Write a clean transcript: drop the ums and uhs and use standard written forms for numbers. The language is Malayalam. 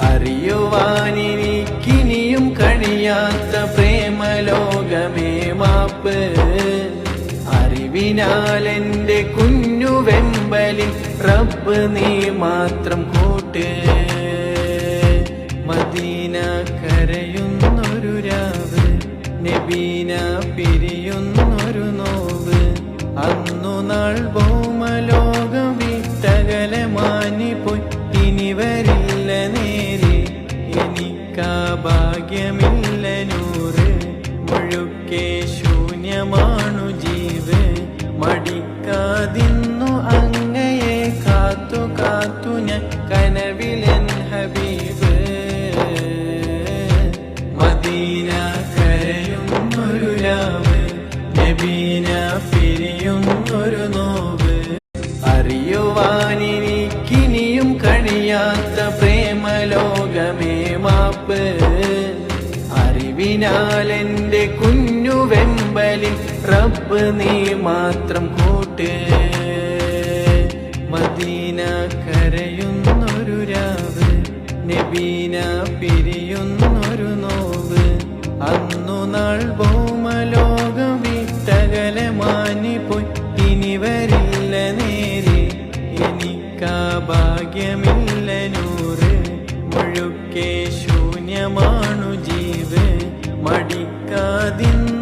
അറിയുവാനിനിക്കിനിയും കഴിയാത്ത പ്രേമലോകമേ മാപ്പ്. അറിവിനാലെന്റെ കുഞ്ഞു വെമ്പലിൽ റബ്ബ് നീ മാത്രം കൂട്ട്. മദീന കരയുന്നൊരു രാവ്, നബീന പിരിയുന്നൊരു നോവ്. അന്നു നാൾ ഭൗമലോകം വിട്ടകലെ മാഞ്ഞുപോയി, ഇനി വരില്ല നേരെ എനിക്കാ ഭാഗ്യമില്ല നൂറ്. മുഴുക്കെ ശൂന്യമാണു ജീവ്, മടിക്കാതിന്നു അങ്ങയെ കാത്തു കാത്തു ഞാൻ കനവിലൻ ഹബീബ്. മദീന കരയുന്നൊരു രാവ്, നബീന പിരിയുന്നൊരു നോവ്. അറിയുവാനിനിക്കിനിയും കഴിയാത്ത പ്രേമലോകമേ മാപ്പ്. അറിവിനാലെന്റെ കുഞ്ഞു വെമ്പലിൽ റബ്ബ് നീ മാത്രം കൂട്ട്. മദീന കരയുന്നൊരു രാവ്, നബീന പിരിയുന്നൊരു നോവ്. അന്നു നാൾ ഭൗമലോകം വിട്ടകലെ മാഞ്ഞുപോയി, ഇനി വരില്ല നേരെ എനിക്കാ ഭാഗ്യമില്ല നൂറ്. മുഴുക്കെ ശൂന്യമാണു ജീവ്, മടിക്കാതിന്ന്